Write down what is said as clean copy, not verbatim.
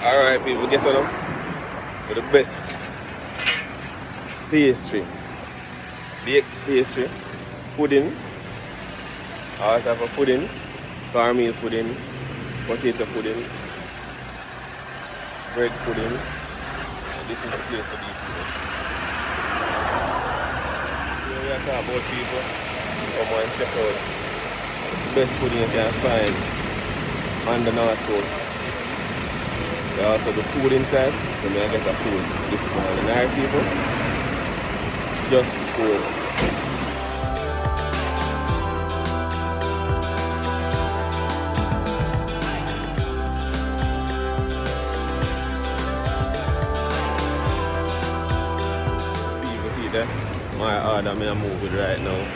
Alright people, guess what now? For the best pastry. Baked pastry. Pudding. All type of pudding. Cornmeal pudding. Potato pudding. Bread pudding. This is the place for these people. Here we are talking about people. Come on and check out the best pudding you can find on the North Coast. They also the food inside, so may I get the food. This is one of the nice people. Just food. People see that my order me a move it right now.